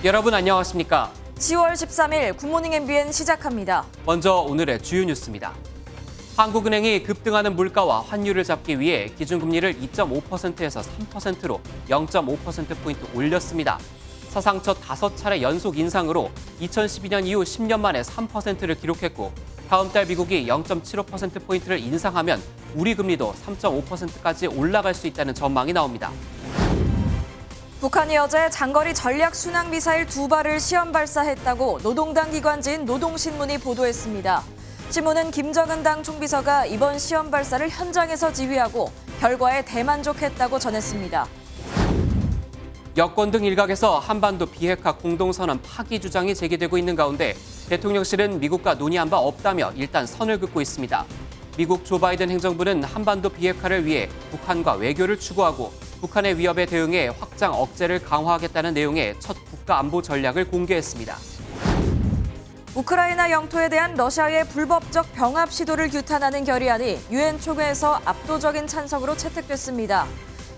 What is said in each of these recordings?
여러분 안녕하십니까? 10월 13일 굿모닝 MBN 시작합니다. 먼저 오늘의 주요 뉴스입니다. 한국은행이 급등하는 물가와 환율을 잡기 위해 기준금리를 2.5%에서 3%로 0.5%포인트 올렸습니다. 사상 첫 5차례 연속 인상으로 2012년 이후 10년 만에 3%를 기록했고 다음 달 미국이 0.75%포인트를 인상하면 우리 금리도 3.5%까지 올라갈 수 있다는 전망이 나옵니다. 북한이 어제 장거리 전략 순항 미사일 2발을 시험 발사했다고 노동당 기관지인 노동신문이 보도했습니다. 신문은 김정은 당 총비서가 이번 시험 발사를 현장에서 지휘하고 결과에 대만족했다고 전했습니다. 여권 등 일각에서 한반도 비핵화 공동선언 파기 주장이 제기되고 있는 가운데 대통령실은 미국과 논의한 바 없다며 일단 선을 긋고 있습니다. 미국 조 바이든 행정부는 한반도 비핵화를 위해 북한과 외교를 추구하고 북한의 위협에 대응해 확장 억제를 강화하겠다는 내용의 첫 국가 안보 전략을 공개했습니다. 우크라이나 영토에 대한 러시아의 불법적 병합 시도를 규탄하는 결의안이 유엔 총회에서 압도적인 찬성으로 채택됐습니다.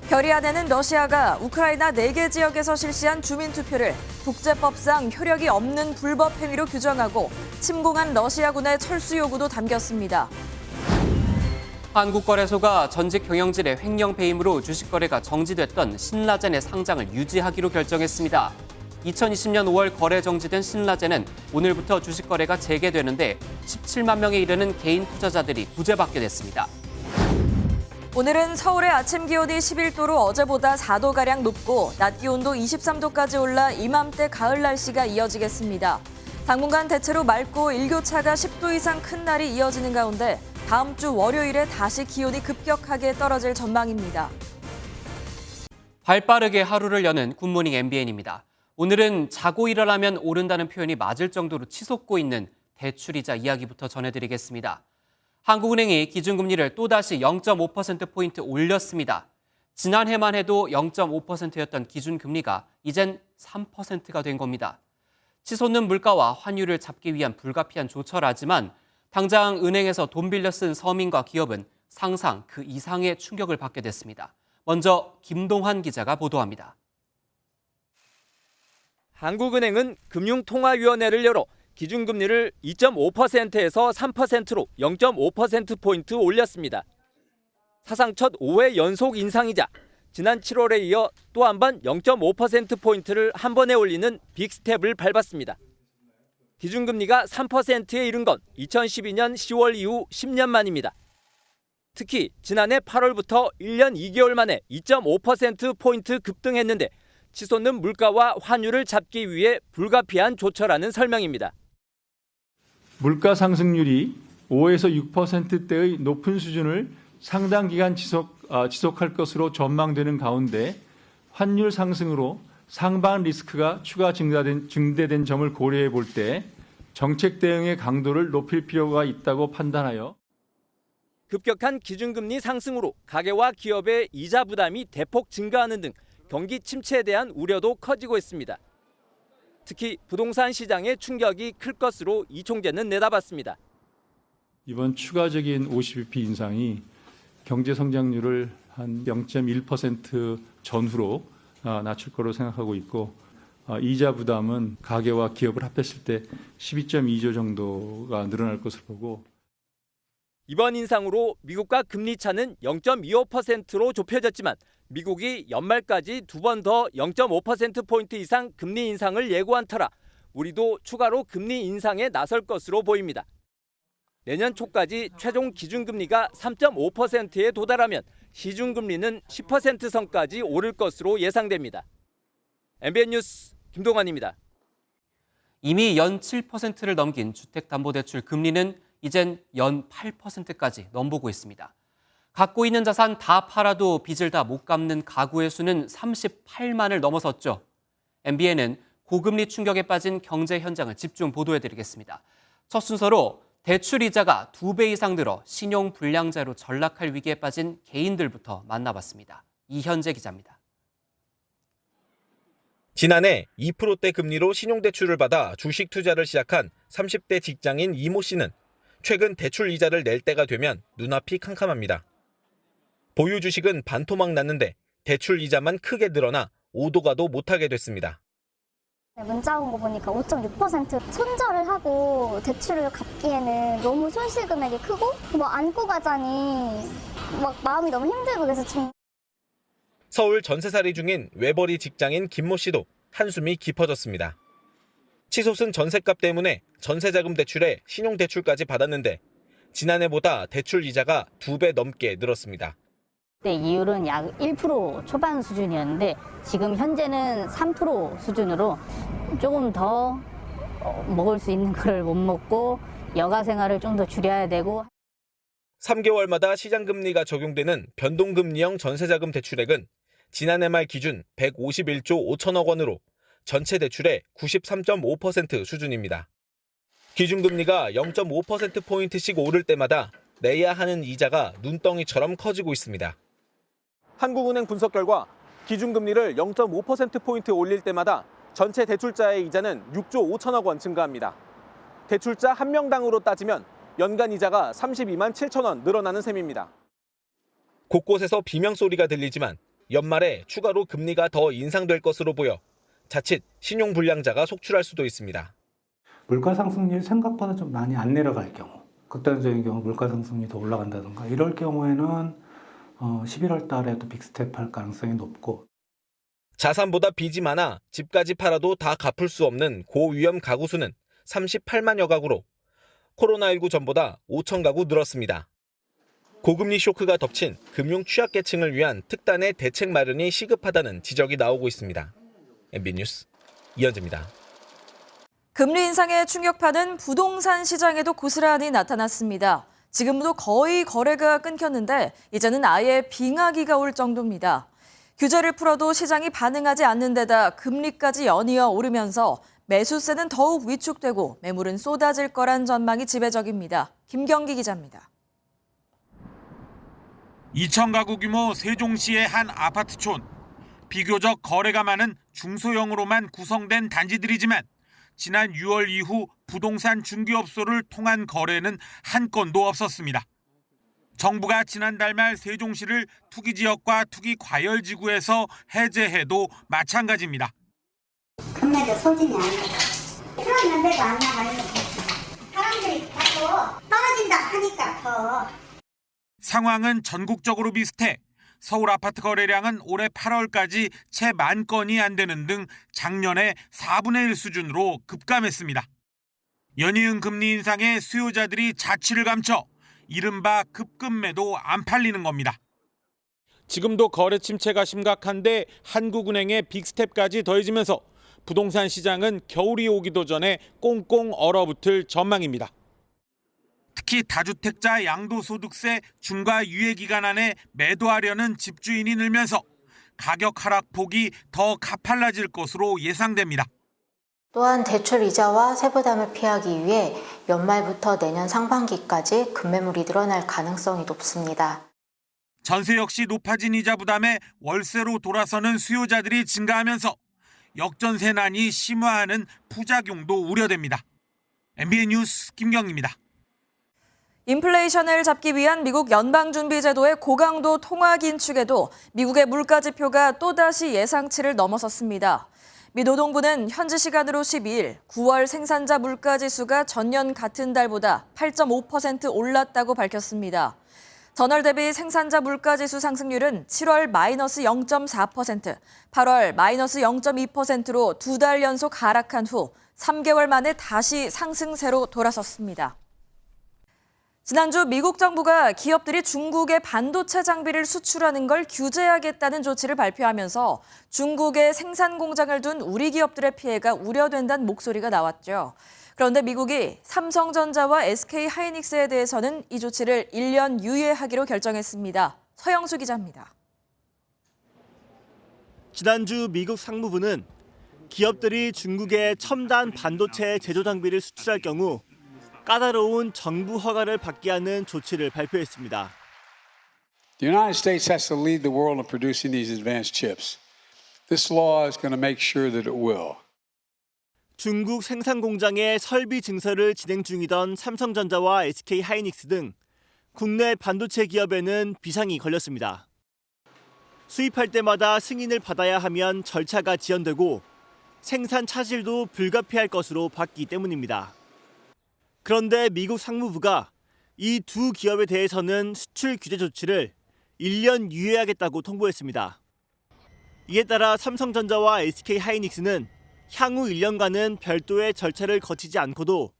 결의안에는 러시아가 우크라이나 4개 지역에서 실시한 주민투표를 국제법상 효력이 없는 불법 행위로 규정하고 침공한 러시아군의 철수 요구도 담겼습니다. 한국거래소가 전직 경영진의 횡령 배임으로 주식 거래가 정지됐던 신라젠의 상장을 유지하기로 결정했습니다. 2020년 5월 거래 정지된 신라젠은 오늘부터 주식 거래가 재개되는데 17만 명에 이르는 개인 투자자들이 구제받게 됐습니다. 오늘은 서울의 아침 기온이 11도로 어제보다 4도가량 높고 낮 기온도 23도까지 올라 이맘때 가을 날씨가 이어지겠습니다. 당분간 대체로 맑고 일교차가 10도 이상 큰 날이 이어지는 가운데 다음 주 월요일에 다시 기온이 급격하게 떨어질 전망입니다. 발빠르게 하루를 여는 굿모닝 MBN입니다. 오늘은 자고 일어나면 오른다는 표현이 맞을 정도로 치솟고 있는 대출이자 이야기부터 전해드리겠습니다. 한국은행이 기준금리를 또다시 0.5%포인트 올렸습니다. 지난해만 해도 0.5%였던 기준금리가 이젠 3%가 된 겁니다. 치솟는 물가와 환율을 잡기 위한 불가피한 조처라지만 당장 은행에서 돈 빌려 쓴 서민과 기업은 상상 그 이상의 충격을 받게 됐습니다. 먼저 김동환 기자가 보도합니다. 한국은행은 금융통화위원회를 열어 기준금리를 2.5%에서 3%로 0.5%포인트 올렸습니다. 사상 첫 5회 연속 인상이자 지난 7월에 이어 또 한 번 0.5%포인트를 한 번에 올리는 빅스텝을 밟았습니다. 기준금리가 3%에 이른 건 2012년 10월 이후 10년 만입니다. 특히 지난해 8월부터 1년 2개월 만에 2.5%포인트 급등했는데 치솟는 물가와 환율을 잡기 위해 불가피한 조처라는 설명입니다. 물가 상승률이 5에서 6%대의 높은 수준을 상당 기간 지속할 것으로 전망되는 가운데 환율 상승으로 상반 리스크가 추가 증대된 점을 고려해 볼 때 정책 대응의 강도를 높일 필요가 있다고 판단하여 급격한 기준금리 상승으로 가계와 기업의 이자 부담이 대폭 증가하는 등 경기 침체에 대한 우려도 커지고 있습니다. 특히 부동산 시장의 충격이 클 것으로 이 총재는 내다봤습니다. 이번 추가적인 50bp 인상이 경제 성장률을 한 0.1% 전후로 낮출 거로 생각하고 있고 이자 부담은 가계와 기업을 합했을 때 12.2조 정도가 늘어날 것으로 보고 이번 인상으로 미국과 금리 차는 0.25%로 좁혀졌지만 미국이 연말까지 2번 더 0.5%포인트 이상 금리 인상을 예고한 터라 우리도 추가로 금리 인상에 나설 것으로 보입니다. 내년 초까지 최종 기준금리가 3.5%에 도달하면 시중금리는 10% 선까지 오를 것으로 예상됩니다. MBN 뉴스 김동환입니다. 이미 연 7%를 넘긴 주택담보대출 금리는 이젠 연 8%까지 넘보고 있습니다. 갖고 있는 자산 다 팔아도 빚을 다 못 갚는 가구의 수는 38만을 넘어섰죠. MBN은 고금리 충격에 빠진 경제 현장을 집중 보도해드리겠습니다. 첫 순서로 대출 이자가 2배 이상 늘어 신용불량자로 전락할 위기에 빠진 개인들부터 만나봤습니다. 이현재 기자입니다. 지난해 2%대 금리로 신용대출을 받아 주식 투자를 시작한 30대 직장인 이모 씨는 최근 대출 이자를 낼 때가 되면 눈앞이 캄캄합니다. 보유 주식은 반토막 났는데 대출 이자만 크게 늘어나 오도가도 못하게 됐습니다. 문자 온 거 보니까 5.6% 손절을 하고 대출을 갚기에는 너무 손실 금액이 크고 뭐 안고 가자니 막 마음이 너무 힘들고 그래서 좀 서울 전세살이 중인 외벌이 직장인 김모 씨도 한숨이 깊어졌습니다. 치솟은 전셋값 때문에 전세자금 대출에 신용대출까지 받았는데 지난해보다 대출 이자가 2배 넘게 늘었습니다. 그때 이율은 약 1% 초반 수준이었는데 지금 현재는 3% 수준으로 조금 더 먹을 수 있는 거를 못 먹고 여가 생활을 좀 더 줄여야 되고 3개월마다 시장금리가 적용되는 변동금리형 전세자금 대출액은 지난해 말 기준 151조 5천억 원으로 전체 대출의 93.5% 수준입니다. 기준금리가 0.5%포인트씩 오를 때마다 내야 하는 이자가 눈덩이처럼 커지고 있습니다. 한국은행 분석 결과 기준금리를 0.5%포인트 올릴 때마다 전체 대출자의 이자는 6조 5천억 원 증가합니다. 대출자 한 명당으로 따지면 연간 이자가 32만 7천 원 늘어나는 셈입니다. 곳곳에서 비명소리가 들리지만 연말에 추가로 금리가 더 인상될 것으로 보여 자칫 신용불량자가 속출할 수도 있습니다. 물가 상승률이 생각보다 좀 많이 안 내려갈 경우, 극단적인 경우 물가 상승률이 더 올라간다든가 이럴 경우에는 11월 달에도 빅스텝할 가능성이 높고 자산보다 빚이 많아 집까지 팔아도 다 갚을 수 없는 고위험 가구 수는 38만여 가구로 코로나19 전보다 5천 가구 늘었습니다. 고금리 쇼크가 덮친 금융 취약계층을 위한 특단의 대책 마련이 시급하다는 지적이 나오고 있습니다. MB 뉴스 이현재입니다. 금리 인상의 충격파는 부동산 시장에도 고스란히 나타났습니다. 지금도 거의 거래가 끊겼는데 이제는 아예 빙하기가 올 정도입니다. 규제를 풀어도 시장이 반응하지 않는 데다 금리까지 연이어 오르면서 매수세는 더욱 위축되고 매물은 쏟아질 거란 전망이 지배적입니다. 김경기 기자입니다. 2,000가구 규모 세종시의 한 아파트촌. 비교적 거래가 많은 중소형으로만 구성된 단지들이지만 지난 6월 이후 부동산 중개업소를 통한 거래는 한 건도 없었습니다. 정부가 지난달 말 세종시를 투기지역과 투기과열지구에서 해제해도 마찬가지입니다. 금매도 소진이 안 돼. 그런데도 안 나가요. 사람들이 자꾸 떨어진다 하니까 더. 상황은 전국적으로 비슷해 서울 아파트 거래량은 올해 8월까지 채 10,000건이 안 되는 등 작년의 4분의 1 수준으로 급감했습니다. 연이은 금리 인상에 수요자들이 자취를 감춰 이른바 급금매도 안 팔리는 겁니다. 지금도 거래 침체가 심각한데 한국은행의 빅스텝까지 더해지면서 부동산 시장은 겨울이 오기도 전에 꽁꽁 얼어붙을 전망입니다. 특히 다주택자 양도소득세 중과 유예 기간 안에 매도하려는 집주인이 늘면서 가격 하락폭이 더 가팔라질 것으로 예상됩니다. 또한 대출 이자와 세부담을 피하기 위해 연말부터 내년 상반기까지 급매물이 늘어날 가능성이 높습니다. 전세 역시 높아진 이자 부담에 월세로 돌아서는 수요자들이 증가하면서 역전세난이 심화하는 부작용도 우려됩니다. MBN 뉴스 김경입니다. 인플레이션을 잡기 위한 미국 연방준비제도의 고강도 통화 긴축에도 미국의 물가지표가 또다시 예상치를 넘어섰습니다. 미 노동부는 현지 시간으로 12일 9월 생산자 물가지수가 전년 같은 달보다 8.5% 올랐다고 밝혔습니다. 전월 대비 생산자 물가지수 상승률은 7월 마이너스 0.4%, 8월 마이너스 0.2%로 2달 연속 하락한 후 3개월 만에 다시 상승세로 돌아섰습니다. 지난주 미국 정부가 기업들이 중국의 반도체 장비를 수출하는 걸 규제하겠다는 조치를 발표하면서 중국에 생산 공장을 둔 우리 기업들의 피해가 우려된다는 목소리가 나왔죠. 그런데 미국이 삼성전자와 SK하이닉스에 대해서는 이 조치를 1년 유예하기로 결정했습니다. 서영수 기자입니다. 지난주 미국 상무부는 기업들이 중국에 첨단 반도체 제조 장비를 수출할 경우 까다로운 정부 허가를 받게 하는 조치를 발표했습니다. The United States has to lead the world in producing these advanced chips. This law is going to make sure that it will. 중국 생산 공장의 설비 증설을 진행 중이던 삼성전자와 SK하이닉스 등 국내 반도체 기업에는 비상이 걸렸습니다. 수입할 때마다 승인을 받아야 하면 절차가 지연되고 생산 차질도 불가피할 것으로 봤기 때문입니다. 그런데 미국 상무부가 이 두 기업에 대해서는 수출 규제 조치를 1년 유예하겠다고 통보했습니다. 이에 따라 삼성전자와 SK하이닉스는 향후 1년간은 별도의 절차를 거치지 않고도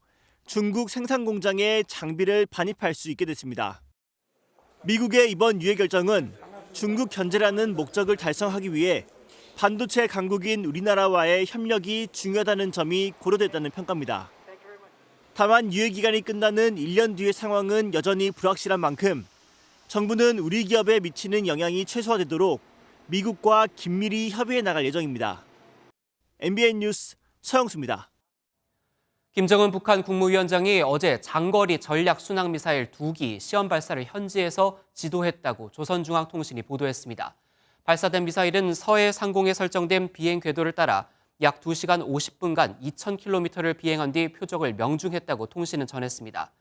중국 생산 공장에 장비를 반입할 수 있게 됐습니다. 미국의 이번 유예 결정은 중국 견제라는 목적을 달성하기 위해 반도체 강국인 우리나라와의 협력이 중요하다는 점이 고려됐다는 평가입니다. 다만 유예 기간이 끝나는 1년 뒤의 상황은 여전히 불확실한 만큼 정부는 우리 기업에 미치는 영향이 최소화되도록 미국과 긴밀히 협의해 나갈 예정입니다. MBN 뉴스 서영수입니다. 김정은 북한 국무위원장이 어제 장거리 전략 순항미사일 2기 시험 발사를 현지에서 지도했다고 조선중앙통신이 보도했습니다. 발사된 미사일은 서해 상공에 설정된 비행 궤도를 따라 약 2시간 50분간 2,000km를 비행한 뒤 표적을 명중했다고 통신은 전했습니다.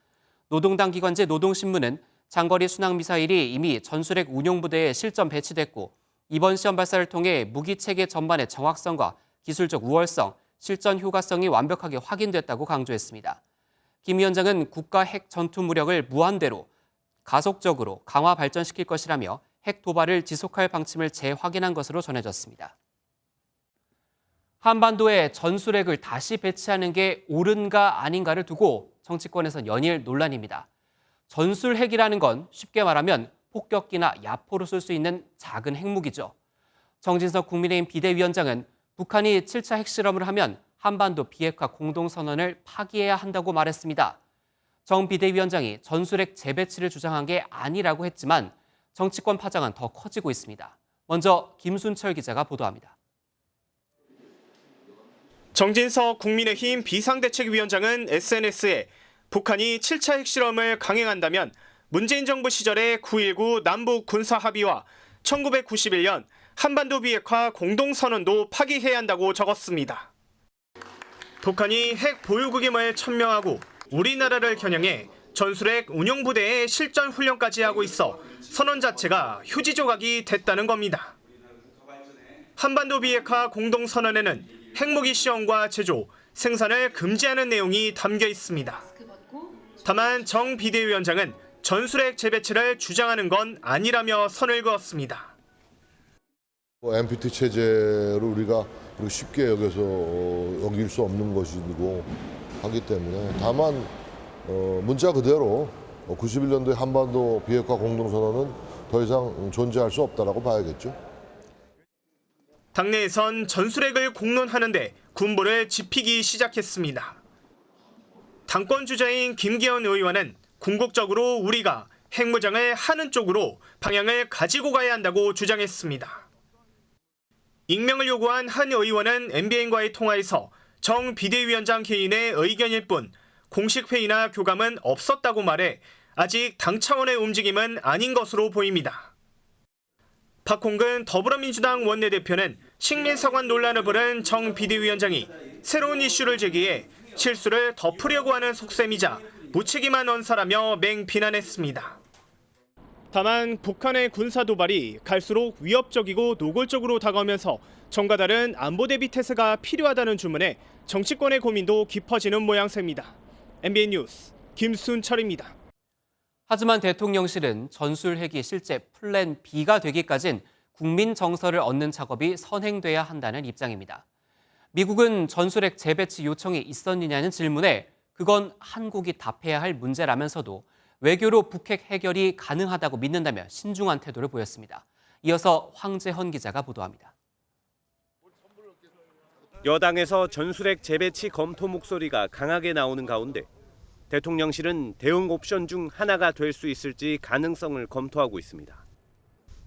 노동당 기관지 노동신문은 장거리 순항미사일이 이미 전술핵 운용부대에 실전 배치됐고 이번 시험 발사를 통해 무기체계 전반의 정확성과 기술적 우월성, 실전 효과성이 완벽하게 확인됐다고 강조했습니다. 김 위원장은 국가 핵 전투 무력을 무한대로 가속적으로 강화 발전시킬 것이라며 핵 도발을 지속할 방침을 재확인한 것으로 전해졌습니다. 한반도에 전술핵을 다시 배치하는 게 옳은가 아닌가를 두고 정치권에선 연일 논란입니다. 전술핵이라는 건 쉽게 말하면 폭격기나 야포로 쓸 수 있는 작은 핵무기죠. 정진석 국민의힘 비대위원장은 북한이 7차 핵실험을 하면 한반도 비핵화 공동선언을 파기해야 한다고 말했습니다. 정 비대위원장이 전술핵 재배치를 주장한 게 아니라고 했지만 정치권 파장은 더 커지고 있습니다. 먼저 김순철 기자가 보도합니다. 정진석 국민의힘 비상대책위원장은 SNS에 북한이 7차 핵실험을 강행한다면 문재인 정부 시절의 9.19 남북 군사합의와 1991년 한반도 비핵화 공동선언도 파기해야 한다고 적었습니다. 북한이 핵 보유국임을 천명하고 우리나라를 겨냥해 전술핵 운용부대의 실전 훈련까지 하고 있어 선언 자체가 휴지 조각이 됐다는 겁니다. 한반도 비핵화 공동선언에는 핵무기 시험과 제조, 생산을 금지하는 내용이 담겨 있습니다. 다만 정 비대위원장은 전술핵 재배치를 주장하는 건 아니라며 선을 그었습니다. NPT 체제를 우리가 쉽게 여기서 넘길 수 없는 것이고 하기 때문에 다만 문자 그대로 91년도의 한반도 비핵화 공동선언은 더 이상 존재할 수 없다라고 봐야겠죠. 당내에선 전술핵을 공론하는데 군부를 짚히기 시작했습니다. 당권 주자인 김기현 의원은 궁극적으로 우리가 핵무장을 하는 쪽으로 방향을 가지고 가야 한다고 주장했습니다. 익명을 요구한 한 의원은 MBN과의 통화에서 정 비대위원장 개인의 의견일 뿐 공식 회의나 교감은 없었다고 말해 아직 당 차원의 움직임은 아닌 것으로 보입니다. 박홍근 더불어민주당 원내대표는 식민사관 논란을 부른 정 비대위원장이 새로운 이슈를 제기해 실수를 덮으려고 하는 속셈이자 무책임한 언사라며 맹비난했습니다. 다만 북한의 군사 도발이 갈수록 위협적이고 노골적으로 다가오면서 정과 다른 안보 대비 태세가 필요하다는 주문에 정치권의 고민도 깊어지는 모양새입니다. MBN 뉴스 김순철입니다. 하지만 대통령실은 전술핵이 실제 플랜 B가 되기까진 국민 정서를 얻는 작업이 선행돼야 한다는 입장입니다. 미국은 전술핵 재배치 요청이 있었느냐는 질문에 그건 한국이 답해야 할 문제라면서도 외교로 북핵 해결이 가능하다고 믿는다며 신중한 태도를 보였습니다. 이어서 황재헌 기자가 보도합니다. 여당에서 전술핵 재배치 검토 목소리가 강하게 나오는 가운데 대통령실은 대응 옵션 중 하나가 될 수 있을지 가능성을 검토하고 있습니다.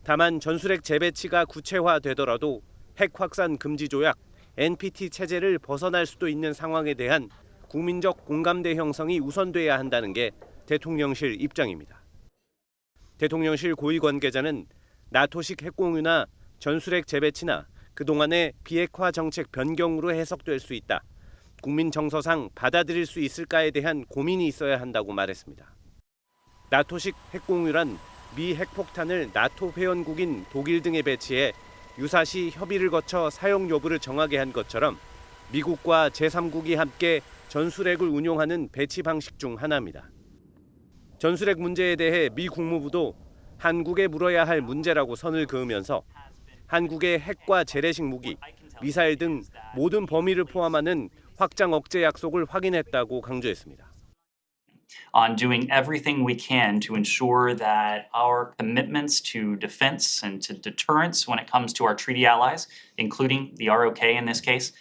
다만 전술핵 재배치가 구체화되더라도 핵 확산 금지 조약, NPT 체제를 벗어날 수도 있는 상황에 대한 국민적 공감대 형성이 우선돼야 한다는 게 대통령실 입장입니다. 대통령실 고위 관계자는 나토식 핵공유나 전술핵 재배치나 그동안의 비핵화 정책 변경으로 해석될 수 있다. 국민 정서상 받아들일 수 있을까에 대한 고민이 있어야 한다고 말했습니다. 나토식 핵공유란 미 핵폭탄을 나토 회원국인 독일 등에 배치해 유사시 협의를 거쳐 사용 여부를 정하게 한 것처럼 미국과 제3국이 함께 전술핵을 운용하는 배치 방식 중 하나입니다. 전술핵 문제에 대해 미 국무부도 한국에 물어야 할 문제라고 선을 그으면서 한국의 핵과 재래식 무기, 미사일 등 모든 범위를 포함하는 확장 억제 약속을 확인했다고 강조했습니다. On doing everything we can to ensure that our commitments to defense and to deterrence when it comes to our treaty allies, including the ROK in this case.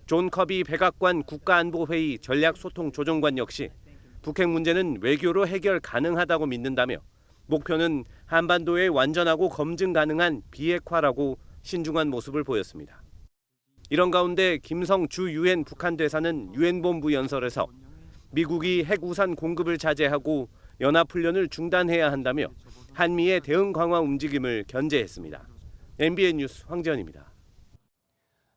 존 커비 백악관 국가안보회의 전략소통조정관 역시 북핵 문제는 외교로 해결 가능하다고 믿는다며 목표는 한반도의 완전하고 검증 가능한 비핵화라고 신중한 모습을 보였습니다. 이런 가운데 김성 주 유엔 북한 대사는 유엔본부 연설에서 미국이 핵 우산 공급을 자제하고 연합훈련을 중단해야 한다며 한미의 대응 강화 움직임을 견제했습니다. MBN 뉴스 황지연입니다.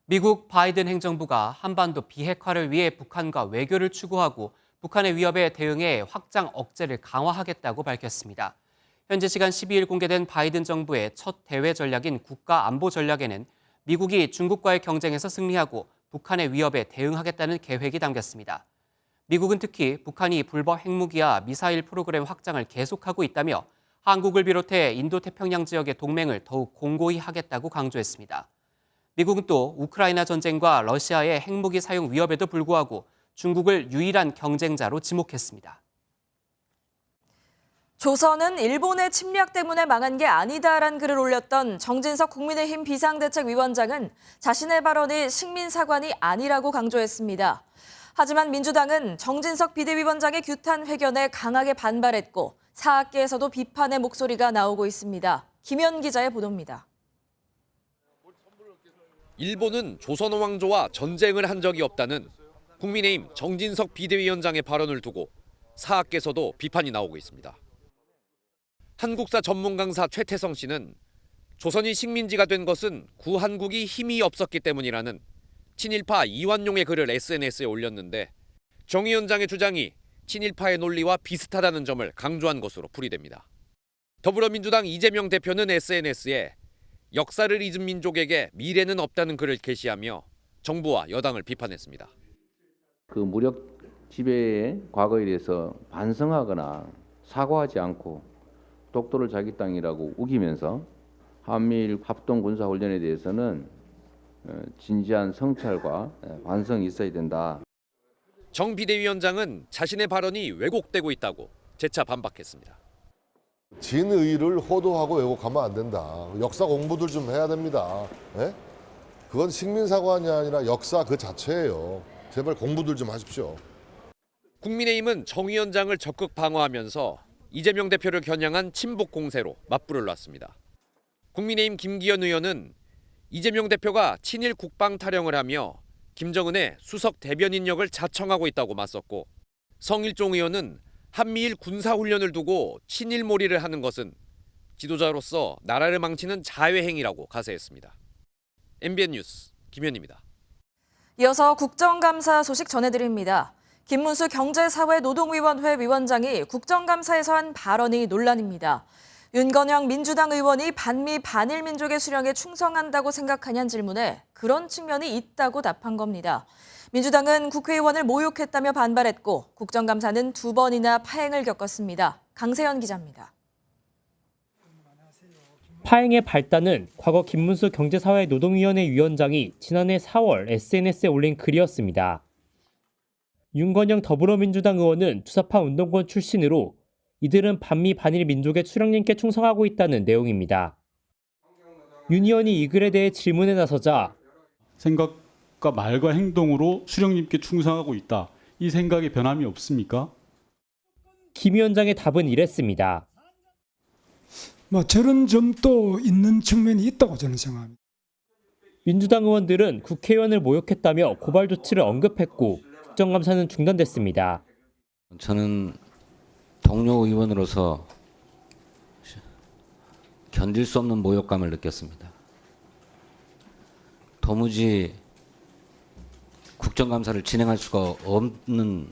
미국 바이든 행정부가 한반도 비핵화를 위해 북한과 외교를 추구하고 북한의 위협에 대응해 확장 억제를 강화하겠다고 밝혔습니다. 현지 시간 12일 공개된 바이든 정부의 첫 대외 전략인 국가안보 전략에는 미국이 중국과의 경쟁에서 승리하고 북한의 위협에 대응하겠다는 계획이 담겼습니다. 미국은 특히 북한이 불법 핵무기와 미사일 프로그램 확장을 계속하고 있다며 한국을 비롯해 인도태평양 지역의 동맹을 더욱 공고히 하겠다고 강조했습니다. 미국은 또 우크라이나 전쟁과 러시아의 핵무기 사용 위협에도 불구하고 중국을 유일한 경쟁자로 지목했습니다. 조선은 일본의 침략 때문에 망한 게 아니다라는 글을 올렸던 정진석 국민의힘 비상대책위원장은 자신의 발언이 식민사관이 아니라고 강조했습니다. 하지만 민주당은 정진석 비대위원장의 규탄 회견에 강하게 반발했고 사학계에서도 비판의 목소리가 나오고 있습니다. 김현 기자의 보도입니다. 일본은 조선 왕조와 전쟁을 한 적이 없다는 국민의힘 정진석 비대위원장의 발언을 두고 사학계에서도 비판이 나오고 있습니다. 한국사 전문 강사 최태성 씨는 조선이 식민지가 된 것은 구한국이 힘이 없었기 때문이라는 친일파 이완용의 글을 SNS에 올렸는데 정 위원장의 주장이 친일파의 논리와 비슷하다는 점을 강조한 것으로 풀이됩니다. 더불어민주당 이재명 대표는 SNS에 역사를 잊은 민족에게 미래는 없다는 글을 게시하며 정부와 여당을 비판했습니다. 그 무력 지배의 과거에 대해서 반성하거나 사과하지 않고 독도를 자기 땅이라고 우기면서 한미일 합동군사훈련에 대해서는 진지한 성찰과 반성이 있어야 된다. 정 비대위원장은 자신의 발언이 왜곡되고 있다고 재차 반박했습니다. 진의를 호도하고 왜곡하면 안 된다. 역사 공부들 좀 해야 됩니다. 예? 그건 식민사관이 아니라 역사 그 자체예요. 제발 공부들 좀 하십시오. 국민의힘은 정 위원장을 적극 방어하면서 이재명 대표를 겨냥한 친북 공세로 맞불을 놨습니다. 국민의힘 김기현 의원은 이재명 대표가 친일 국방 타령을 하며 김정은의 수석 대변인력을 자청하고 있다고 맞섰고 성일종 의원은 한미일 군사훈련을 두고 친일몰이를 하는 것은 지도자로서 나라를 망치는 자회행위라고 가세했습니다. MBN 뉴스 김현입니다. 이어서 국정감사 소식 전해드립니다. 김문수 경제사회노동위원회 위원장이 국정감사에서 한 발언이 논란입니다. 윤건영 민주당 의원이 반미 반일 민족의 수령에 충성한다고 생각하냐는 질문에 그런 측면이 있다고 답한 겁니다. 민주당은 국회의원을 모욕했다며 반발했고 국정감사는 2번이나 파행을 겪었습니다. 강세현 기자입니다. 파행의 발단은 과거 김문수 경제사회노동위원회 위원장이 지난해 4월 SNS에 올린 글이었습니다. 윤건영 더불어민주당 의원은 주사파 운동권 출신으로 이들은 반미 반일 민족의 수령님께 충성하고 있다는 내용입니다. 윤 의원이 이 글에 대해 질문에 나서자 생각과 말과 행동으로 수령님께 충성하고 있다. 이 생각에 변함이 없습니까? 김 위원장의 답은 이랬습니다. 저런 점도 있는 측면이 있다고 저는 생각합니다. 민주당 의원들은 국회의원을 모욕했다며 고발 조치를 언급했고 국정감사는 중단됐습니다. 저는 동료 의원으로서 견딜 수 없는 모욕감을 느꼈습니다. 도무지 국정감사를 진행할 수가 없는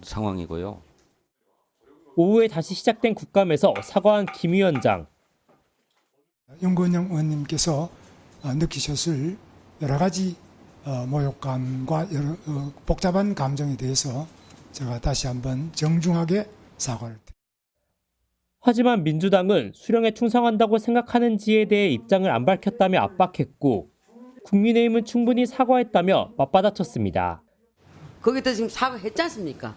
상황이고요. 오후에 다시 시작된 국감에서 사과한 김 위원장. 윤건영 의원님께서 느끼셨을 여러 가지 모욕감과 여러 복잡한 감정에 대해서 제가 다시 한번 정중하게 사과를 드립니다. 하지만 민주당은 수령에 충성한다고 생각하는지에 대해 입장을 안 밝혔다며 압박했고 국민의힘은 충분히 사과했다며 맞받아쳤습니다. 거기다 지금 사과했지 않습니까?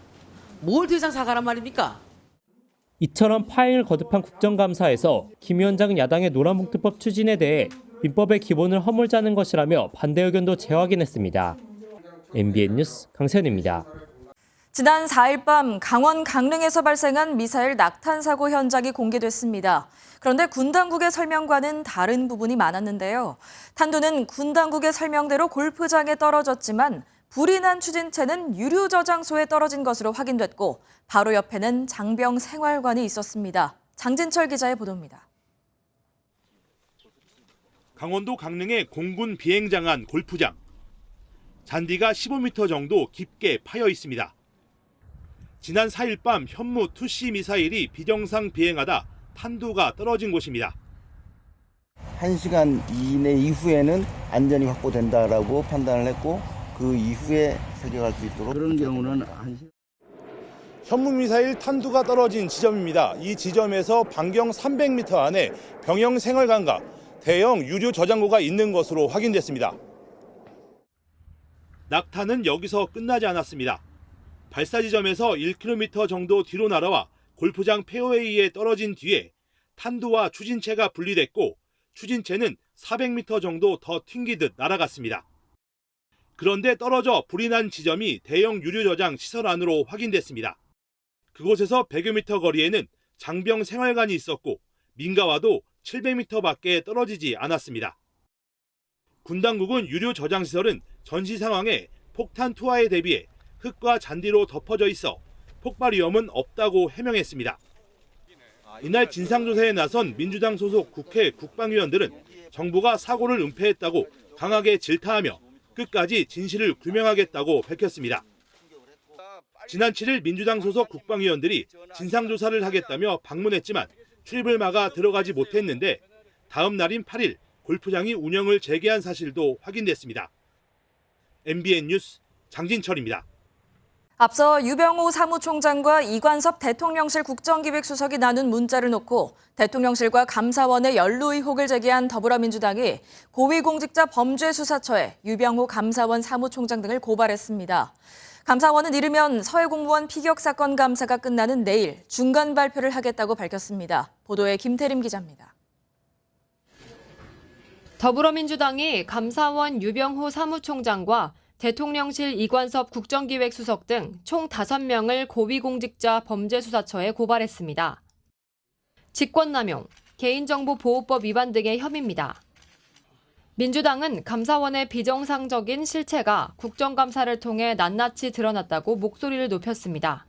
뭘 더 이상 사과란 말입니까? 이처럼 파행을 거듭한 국정감사에서 김 위원장은 야당의 노란봉투법 추진에 대해 민법의 기본을 허물자는 것이라며 반대 의견도 재확인했습니다. MBN 뉴스 강세현입니다. 지난 4일 밤 강원 강릉에서 발생한 미사일 낙탄 사고 현장이 공개됐습니다. 그런데 군 당국의 설명과는 다른 부분이 많았는데요. 탄두는 군 당국의 설명대로 골프장에 떨어졌지만 불이 난 추진체는 유류 저장소에 떨어진 것으로 확인됐고 바로 옆에는 장병 생활관이 있었습니다. 장진철 기자의 보도입니다. 강원도 강릉의 공군 비행장안 골프장. 잔디가 15m 정도 깊게 파여 있습니다. 지난 4일 밤 현무 투시 미사일이 비정상 비행하다 탄두가 떨어진 곳입니다. 1시간 이내 이후에는 안전이 확보된다라고 판단을 했고 그 이후에 사격할 수 있도록 그런 경우는 현무 미사일 탄두가 떨어진 지점입니다. 이 지점에서 반경 300m 안에 병영 생활관과 대형 유류 저장고가 있는 것으로 확인됐습니다. 낙타는 여기서 끝나지 않았습니다. 발사 지점에서 1km 정도 뒤로 날아와 골프장 페어웨이에 떨어진 뒤에 탄두와 추진체가 분리됐고 추진체는 400m 정도 더 튕기듯 날아갔습니다. 그런데 떨어져 불이 난 지점이 대형 유류 저장 시설 안으로 확인됐습니다. 그곳에서 100여 미터 거리에는 장병 생활관이 있었고 민가와도 700m밖에 떨어지지 않았습니다. 군 당국은 유류 저장 시설은 전시 상황에 폭탄 투하에 대비해 흙과 잔디로 덮어져 있어 폭발 위험은 없다고 해명했습니다. 이날 진상조사에 나선 민주당 소속 국회 국방위원들은 정부가 사고를 은폐했다고 강하게 질타하며 끝까지 진실을 규명하겠다고 밝혔습니다. 지난 7일 민주당 소속 국방위원들이 진상조사를 하겠다며 방문했지만 출입을 막아 들어가지 못했는데 다음 날인 8일 골프장이 운영을 재개한 사실도 확인됐습니다. MBN 뉴스 장진철입니다. 앞서 유병호 사무총장과 이관섭 대통령실 국정기획수석이 나눈 문자를 놓고 대통령실과 감사원에 연루 의혹을 제기한 더불어민주당이 고위공직자 범죄수사처에 유병호 감사원 사무총장 등을 고발했습니다. 감사원은 이르면 서해 공무원 피격 사건 감사가 끝나는 내일 중간 발표를 하겠다고 밝혔습니다. 보도에 김태림 기자입니다. 더불어민주당이 감사원 유병호 사무총장과 대통령실 이관섭 국정기획수석 등 총 5명을 고위공직자 범죄수사처에 고발했습니다. 직권남용, 개인정보보호법 위반 등의 혐의입니다. 민주당은 감사원의 비정상적인 실체가 국정감사를 통해 낱낱이 드러났다고 목소리를 높였습니다.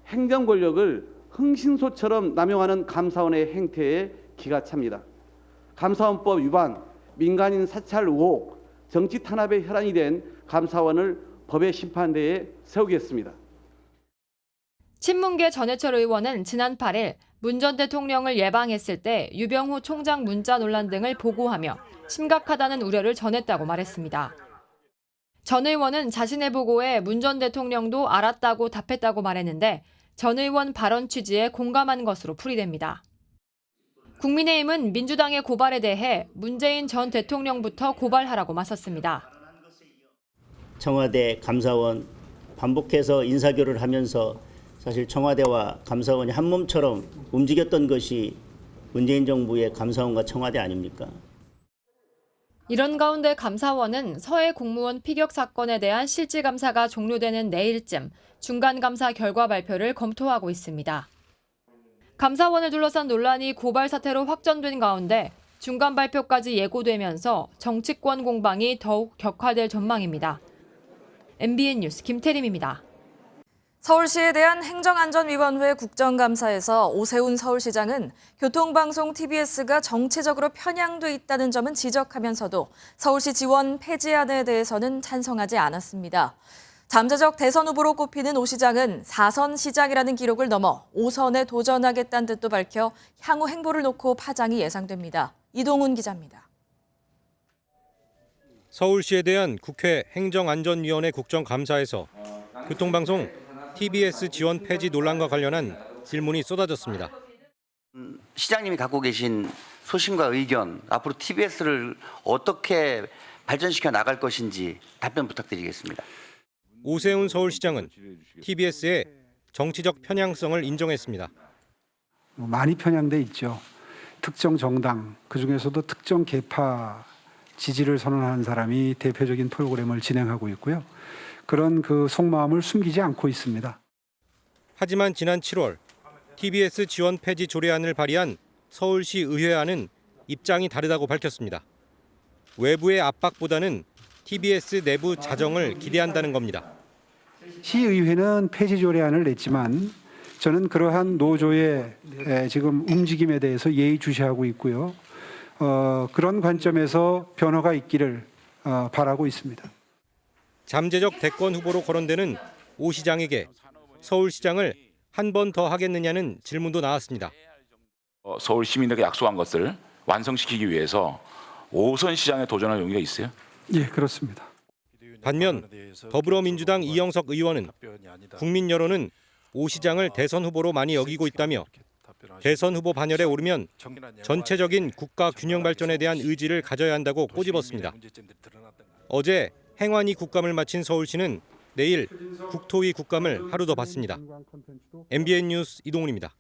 행정 권력을 흥신소처럼 남용하는 감사원의 행태에 기가 찹니다. 감사원법 위반, 민간인 사찰 의혹, 정치 탄압에 혈안이 된 감사원을 법의 심판대에 세우겠습니다. 친문계 전해철 의원은 지난 8일 문 전 대통령을 예방했을 때 유병호 총장 문자 논란 등을 보고하며 심각하다는 우려를 전했다고 말했습니다. 전 의원은 자신의 보고에 문 전 대통령도 알았다고 답했다고 말했는데 전 의원 발언 취지에 공감한 것으로 풀이됩니다. 국민의힘은 민주당의 고발에 대해 문재인 전 대통령부터 고발하라고 맞섰습니다. 청와대, 감사원 반복해서 인사교류를 하면서 사실 청와대와 감사원이 한 몸처럼 움직였던 것이 문재인 정부의 감사원과 청와대 아닙니까? 이런 가운데 감사원은 서해 공무원 피격 사건에 대한 실질감사가 종료되는 내일쯤 중간감사 결과 발표를 검토하고 있습니다. 감사원을 둘러싼 논란이 고발 사태로 확전된 가운데 중간 발표까지 예고되면서 정치권 공방이 더욱 격화될 전망입니다. MBN 뉴스 김태림입니다. 서울시에 대한 행정안전위원회 국정감사에서 오세훈 서울시장은 교통방송 TBS가 정치적으로 편향돼 있다는 점은 지적하면서도 서울시 지원 폐지안에 대해서는 찬성하지 않았습니다. 잠재적 대선 후보로 꼽히는 오 시장은 4선 시장이라는 기록을 넘어 5선에 도전하겠다는 뜻도 밝혀 향후 행보를 놓고 파장이 예상됩니다. 이동훈 기자입니다. 서울시에 대한 국회 행정안전위원회 국정감사에서 교통방송 TBS 지원 폐지 논란과 관련한 질문이 쏟아졌습니다. 시장님이 갖고 계신 소신과 의견, 앞으로 TBS를 어떻게 발전시켜 나갈 것인지 답변 부탁드리겠습니다. 오세훈 서울시장은 TBS의 정치적 편향성을 인정했습니다. 많이 편향돼 있죠. 특정 정당, 그중에서도 특정 계파 지지를 선언하는 사람이 대표적인 프로그램을 진행하고 있고요. 그런 그 속마음을 숨기지 않고 있습니다. 하지만 지난 7월 TBS 지원 폐지 조례안을 발의한 서울시 의회안은 입장이 다르다고 밝혔습니다. 외부의 압박보다는 TBS 내부 자정을 기대한다는 겁니다. 시의회는 폐지 조례안을 냈지만 저는 그러한 노조의 지금 움직임에 대해서 예의주시하고 있고요. 그런 관점에서 변화가 있기를 바라고 있습니다. 잠재적 대권 후보로 거론되는 오 시장에게 서울시장을 한 번 더 하겠느냐는 질문도 나왔습니다. 서울 시민들에게 약속한 것을 완성시키기 위해서 5선 시장에 도전할 용의가 있어요? 예, 그렇습니다. 반면 더불어민주당 이영석 의원은 국민 여론은 오 시장을 대선 후보로 많이 여기고 있다며 대선 후보 반열에 오르면 전체적인 국가 균형 발전에 대한 의지를 가져야 한다고 꼬집었습니다. 어제 행안위 국감을 마친 서울시는 내일 국토위 국감을 하루 더 받습니다. MBN 뉴스 이동훈입니다.